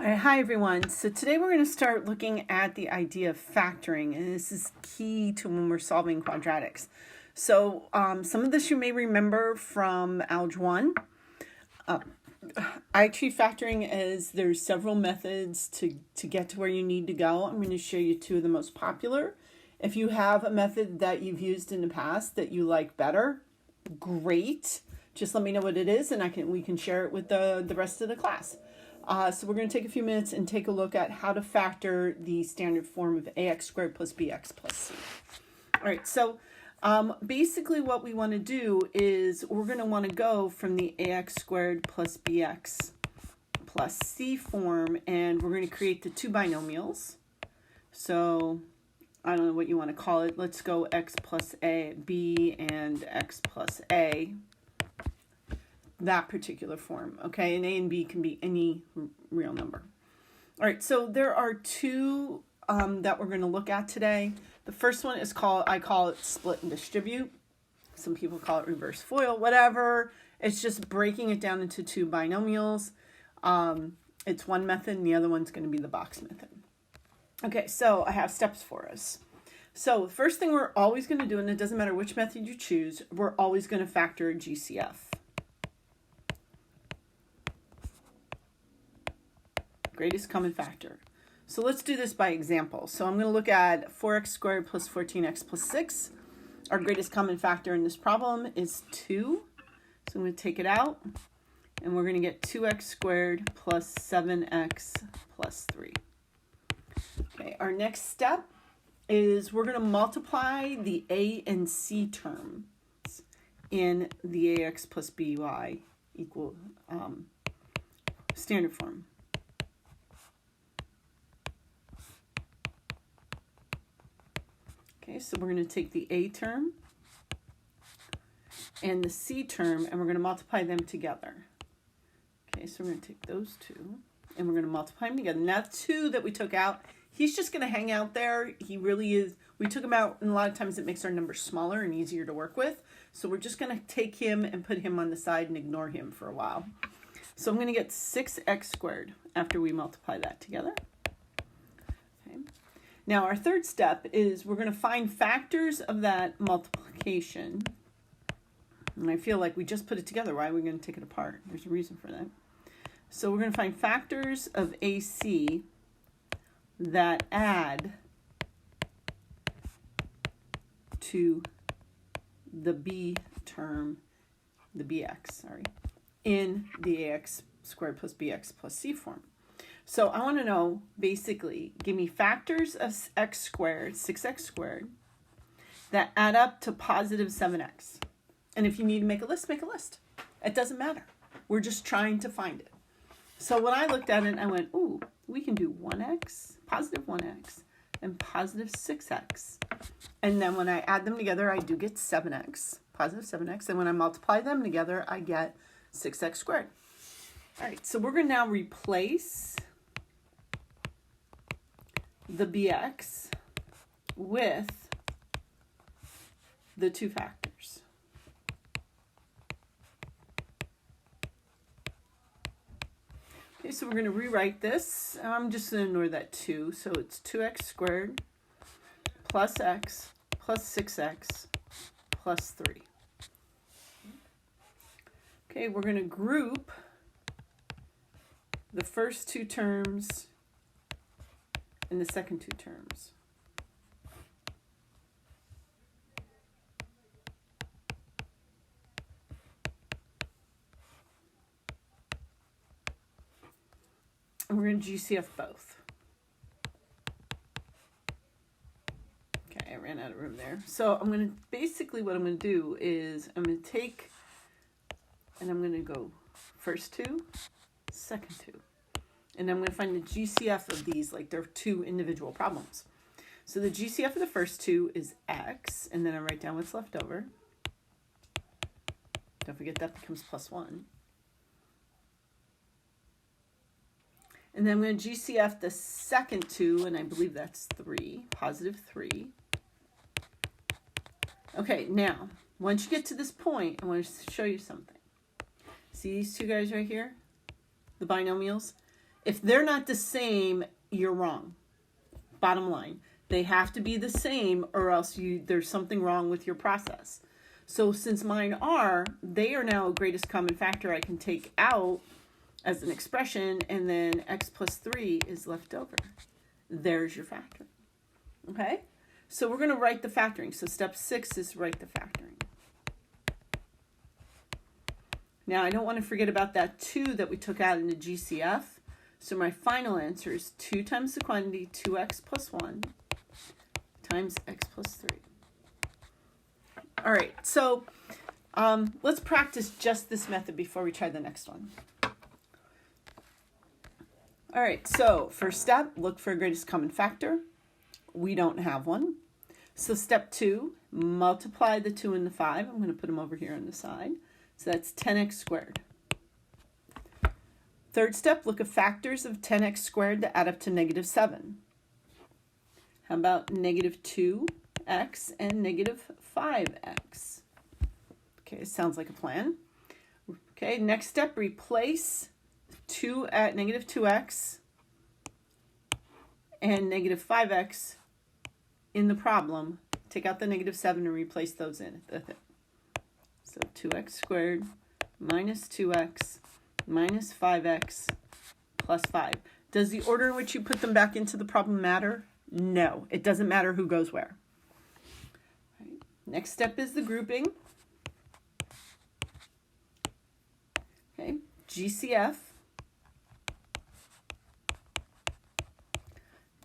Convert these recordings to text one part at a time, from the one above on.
All right, hi everyone. So today we're going to start looking at the idea of factoring, and this is key to when we're solving quadratics. So some of this you may remember from Algebra 1. I treat factoring as there's several methods to get to where you need to go. I'm going to show you two of the most popular. If you have a method that you've used in the past that you like better, great. Just let me know what it is, and we can share it with the rest of the class. So we're going to take a few minutes and take a look at how to factor the standard form of ax squared plus bx plus c. All right, so basically what we want to do is we're going to want to go from the ax squared plus bx plus c form, and we're going to create the two binomials. So I don't know what you want to call it. Let's go x plus a, b, and x plus a. That particular form, okay? And a and b can be any real number. All right, so there are two that we're going to look at today. The first one is I call it split and distribute. Some people call it reverse FOIL, whatever. It's just breaking it down into two binomials. It's one method, and the other one's going to be the box method. Okay, so I have steps for us. So the first thing we're always going to do, and it doesn't matter which method you choose, we're always going to factor a GCF. Greatest common factor. So let's do this by example. So I'm going to look at 4x squared plus 14x plus 6. Our greatest common factor in this problem is 2. So I'm going to take it out, and we're going to get 2x squared plus 7x plus 3. Okay, our next step is we're going to multiply the a and c terms in the ax plus by equal standard form. Okay, so we're going to take the a term and the c term, and we're going to multiply them together. Okay, so we're going to take those two, and we're going to multiply them together. Now, 2 that we took out, he's just going to hang out there. He really is. We took him out, and a lot of times it makes our numbers smaller and easier to work with. So we're just going to take him and put him on the side and ignore him for a while. So I'm going to get 6x squared after we multiply that together. Now, our third step is we're going to find factors of that multiplication. And I feel like we just put it together. Why are we going to take it apart? There's a reason for that. So we're going to find factors of AC that add to the B term, the BX, in the AX squared plus BX plus C form. So I want to know, basically, give me factors of x squared, 6x squared, that add up to positive 7x. And if you need to make a list, make a list. It doesn't matter. We're just trying to find it. So when I looked at it, I went, ooh, we can do 1x, positive 1x, and positive 6x. And then when I add them together, I do get 7x, positive 7x. And when I multiply them together, I get 6x squared. All right, so we're going to now replace the bx with the two factors. Okay, so we're going to rewrite this. I'm just going to ignore that 2. So it's 2x squared plus x plus 6x plus 3. Okay, we're going to group the first two terms and the second two terms. And we're going to GCF both. Okay, I ran out of room there. So I'm going to, basically what I'm going to do is I'm going to take, and I'm going to go first two, second two. And I'm going to find the GCF of these, like they're two individual problems. So the GCF of the first two is x, and then I write down what's left over. Don't forget that becomes plus 1. And then I'm going to GCF the second two, and I believe that's 3, positive 3. Okay, now, once you get to this point, I want to show you something. See these two guys right here? The binomials? If they're not the same, you're wrong. Bottom line. They have to be the same or else there's something wrong with your process. So since mine are, they are now a greatest common factor I can take out as an expression, and then x plus 3 is left over. There's your factoring. Okay? So we're going to write the factoring. So step 6 is write the factoring. Now I don't want to forget about that 2 that we took out in the GCF. So my final answer is 2 times the quantity 2x plus 1 times x plus 3. All right, so let's practice just this method before we try the next one. All right, so first step, look for a greatest common factor. We don't have one. So step 2, multiply the 2 and the 5. I'm going to put them over here on the side. So that's 10x squared. Third step, look at factors of 10x squared that add up to negative 7. How about negative 2x and negative 5x? Okay, sounds like a plan. Okay, next step, replace negative 2x and negative 5x in the problem. Take out the negative 7 and replace those in. So 2x squared minus 2x minus 5x plus 5. Does the order in which you put them back into the problem matter? No, it doesn't matter who goes where. Right. Next step is the grouping. Okay, GCF.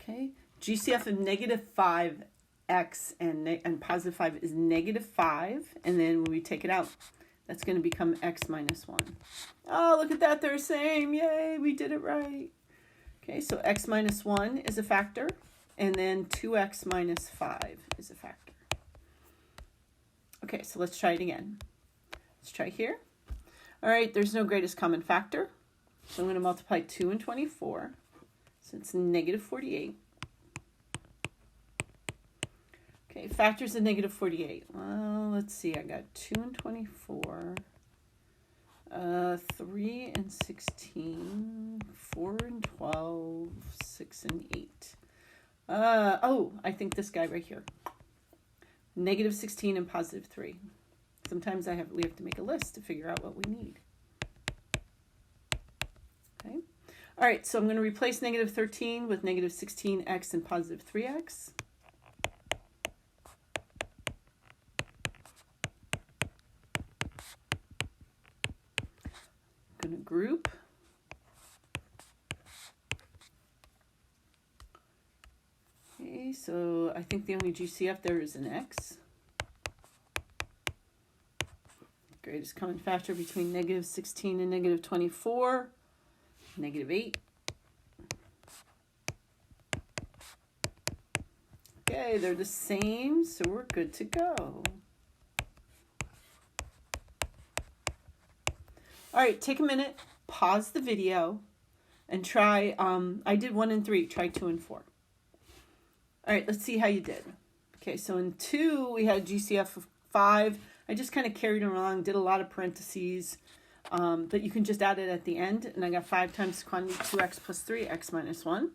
Okay, GCF of negative 5x and positive 5 is negative 5. And then when we take it out, that's going to become x minus 1. Oh, look at that. They're the same. Yay, we did it right. Okay, so x minus 1 is a factor. And then 2x minus 5 is a factor. Okay, so let's try it again. Let's try here. All right, there's no greatest common factor. So I'm going to multiply 2 and 24. So it's negative 48. Okay, factors of negative 48. Well, let's see. I got 2 and 24. 3 and 16. 4 and 12. 6 and 8. I think this guy right here. Negative 16 and positive 3. Sometimes we have to make a list to figure out what we need. Okay. All right, so I'm going to replace negative 13 with negative 16x and positive 3x. I'm going to group. Okay, so I think the only GCF there is an x. Greatest common factor between negative 16 and negative 24, negative 8. Okay, they're the same, so we're good to go. All right, take a minute, pause the video, and try, I did 1 and 3, try 2 and 4. All right, let's see how you did. Okay, so in 2, we had GCF of 5. I just kind of carried it along, did a lot of parentheses, but you can just add it at the end. And I got 5 times quantity 2x plus 3, x minus 1.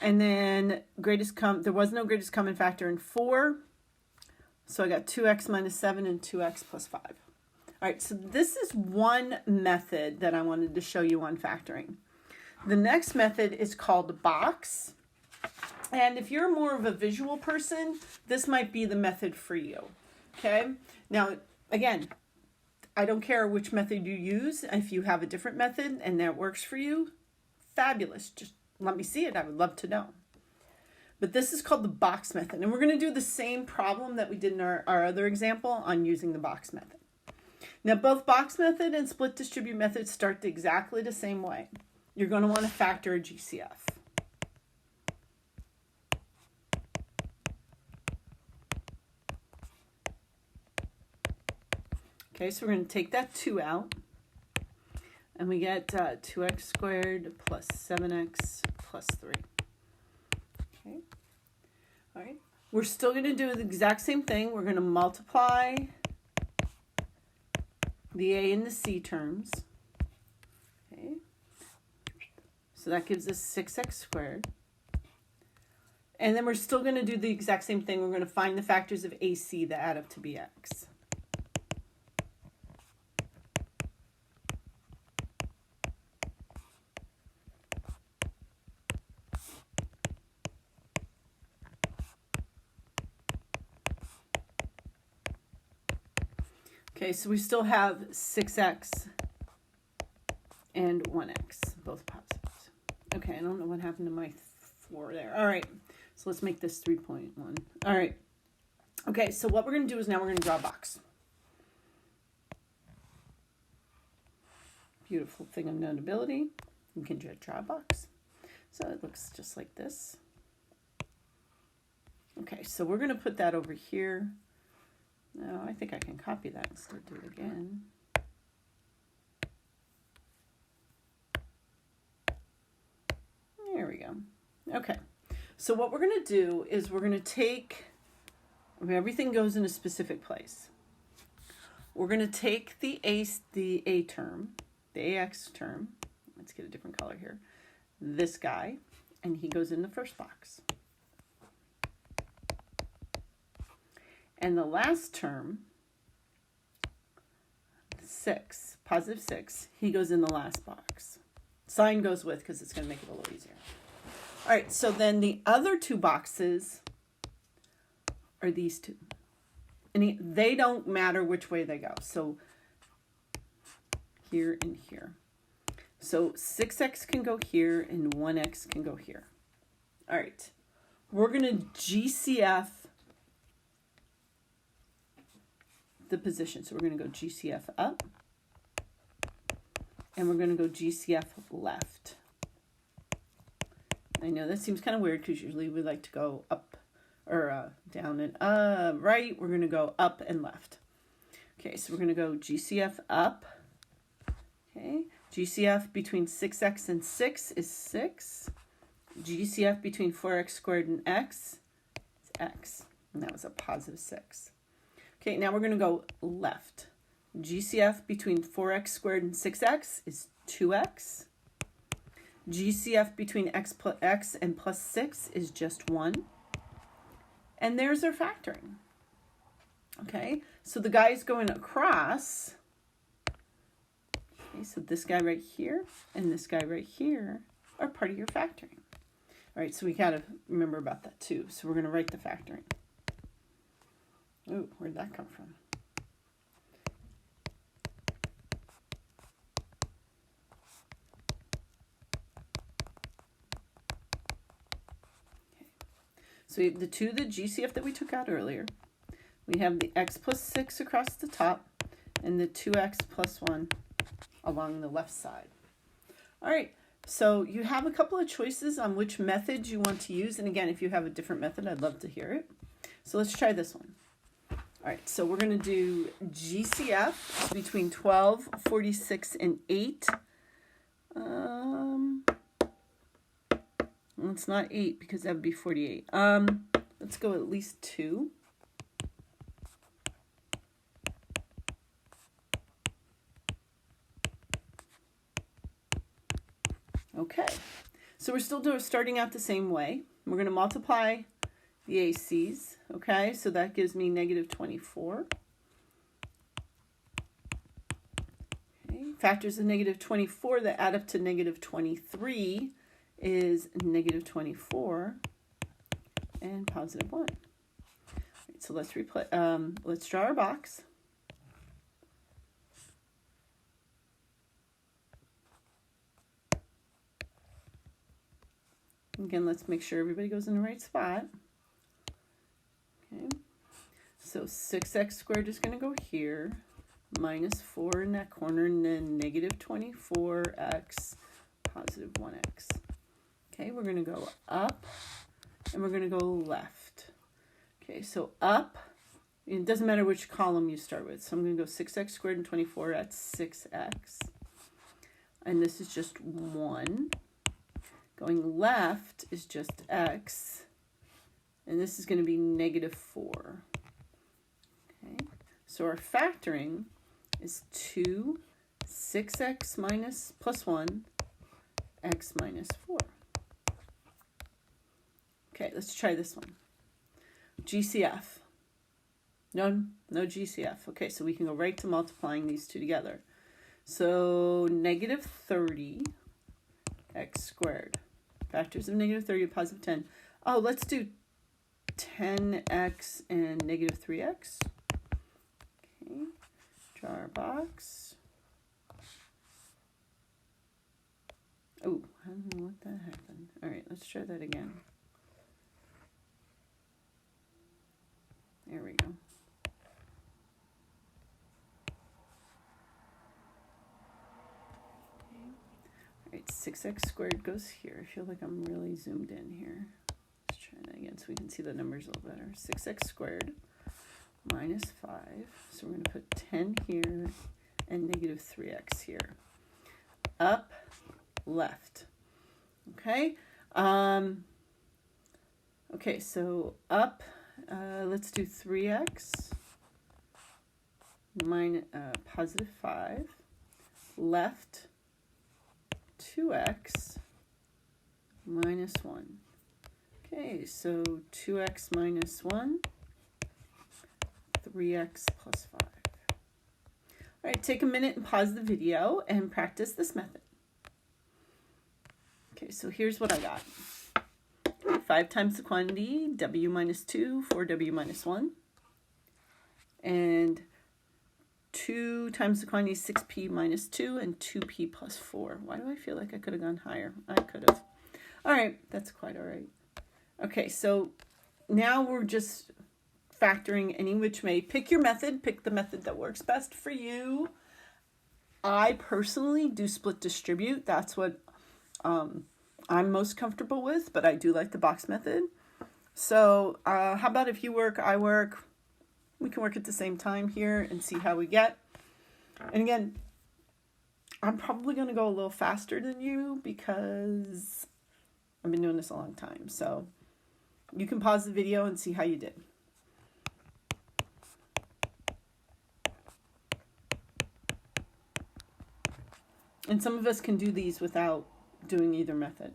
And then there was no greatest common factor in 4. So I got 2x minus 7 and 2x plus 5. All right, so this is one method that I wanted to show you on factoring. The next method is called box. And if you're more of a visual person, this might be the method for you. Okay, now again, I don't care which method you use. If you have a different method and that works for you, fabulous. Just let me see it. I would love to know. But this is called the box method. And we're going to do the same problem that we did in our other example on using the box method. Now, both box method and split distribute methods start exactly the same way. You're going to want to factor a GCF. Okay, so we're going to take that 2 out, and we get 2x squared plus 7x plus 3. Okay, all right. We're still going to do the exact same thing. We're going to multiply the a and the c terms. Okay, So that gives us 6x squared. And then we're still going to do the exact same thing. We're going to find the factors of AC that add up to bx. Okay, so we still have 6x and 1x, both positives. Okay, I don't know what happened to my 4 there. All right, so let's make this 3.1. All right. Okay, so what we're going to do is now we're going to draw a box. Beautiful thing of notability. You can draw a box. So it looks just like this. Okay, so we're going to put that over here. No, I think I can copy that and still do it again. There we go. Okay, so what we're going to do is we're going to take, everything goes in a specific place. We're going to take the A term, the AX term, let's get a different color here, this guy, and he goes in the first box. And the last term, 6, positive 6, he goes in the last box. Sign goes with because it's going to make it a little easier. All right, so then the other 2 boxes are these 2. And they don't matter which way they go. So here and here. So 6x can go here and 1x can go here. All right, we're going to GCF the position. So we're going to go GCF up and we're going to go GCF left. I know that seems kind of weird because usually we like to go up or down and right. We're going to go up and left. Okay, so we're going to go GCF up. Okay, GCF between 6x and 6 is 6. GCF between 4x squared and x is x. And that was a positive 6. Okay, now we're going to go left. GCF between 4x squared and 6x is 2x. GCF between x and plus 6 is just 1. And there's our factoring. Okay, so the guys going across, okay, so this guy right here and this guy right here are part of your factoring. All right, so we got to remember about that too. So we're going to write the factoring. Ooh, where'd that come from? Okay. So we have the GCF that we took out earlier. We have the x plus 6 across the top and the 2x plus 1 along the left side. All right, so you have a couple of choices on which method you want to use. And again, if you have a different method, I'd love to hear it. So let's try this one. All right, so we're going to do GCF between 12, 46, and 8. Well, it's not 8 because that would be 48. Let's go at least 2. Okay, so we're still starting out the same way. We're going to multiply the ACs, okay? So that gives me negative 24. Okay. Factors of negative 24 that add up to negative 23 is negative 24 and positive 1. Right, so let's draw our box. Again, let's make sure everybody goes in the right spot. Okay, so 6x squared is going to go here, minus 4 in that corner, and then negative 24x, positive 1x. Okay, we're going to go up, and we're going to go left. Okay, so up, it doesn't matter which column you start with. So I'm going to go 6x squared and 24, that's 6x. And this is just 1. Going left is just x, and this is going to be negative 4. Okay, so our factoring is 2, 6x minus plus 1, x minus 4. Okay, let's try this one. GCF. No GCF. Okay, so we can go right to multiplying these two together. So negative 30 x squared. Factors of negative 30 to positive 10. Oh, let's do 10x and negative 3x. Okay, draw our box. Oh, I don't know what that happened. All right, let's try that again. There we go. All right, 6x squared goes here. I feel like I'm really zoomed in here. Let's try that again so we can see the numbers a little better. 6x squared minus 5. So we're going to put 10 here and negative 3x here. Up, left. Okay. Okay, so up, let's do 3x minus positive 5. Left, 2x minus 1. Okay, so 2x minus 1, 3x plus 5. All right, take a minute and pause the video and practice this method. Okay, so here's what I got. 5 times the quantity, w minus 2, 4w minus 1. And 2 times the quantity, 6p minus 2, and 2p plus 4. Why do I feel like I could have gone higher? I could have. All right, that's quite all right. Okay, so now we're just factoring any which way. Pick your method. Pick the method that works best for you. I personally do split distribute. That's what I'm most comfortable with, but I do like the box method. So how about if you work, I work, we can work at the same time here and see how we get. And again, I'm probably going to go a little faster than you because I've been doing this a long time. So you can pause the video and see how you did. And some of us can do these without doing either method.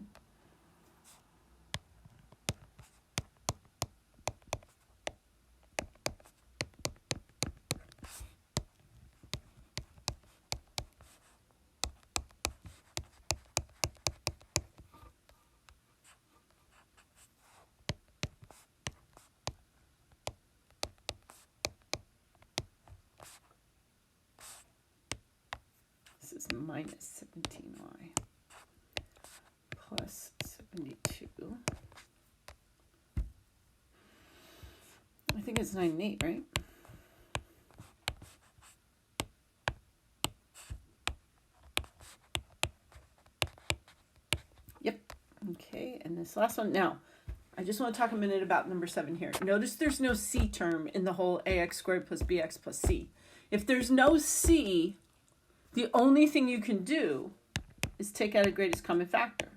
This is minus 17y plus 72. I think it's 9 and 8, right? Yep. Okay, and this last one. Now, I just want to talk a minute about number 7 here. Notice there's no c term in the whole ax squared plus bx plus c. If there's no c, the only thing you can do is take out a greatest common factor.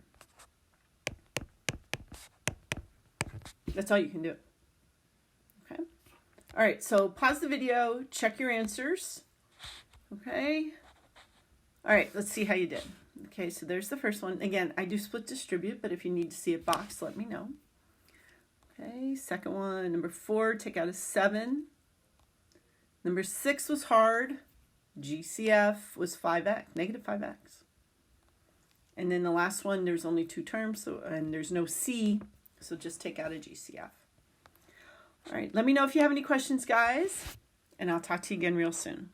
That's all you can do. Okay. All right, so pause the video, check your answers. Okay. All right, let's see how you did. Okay, so there's the first one. Again, I do split distribute, but if you need to see a box, let me know. Okay, second one, number 4, take out a 7. Number 6 was hard. GCF was 5x, negative 5x. And then the last one, there's only 2 terms, so and there's no c, so just take out a GCF. All right, let me know if you have any questions, guys, and I'll talk to you again real soon.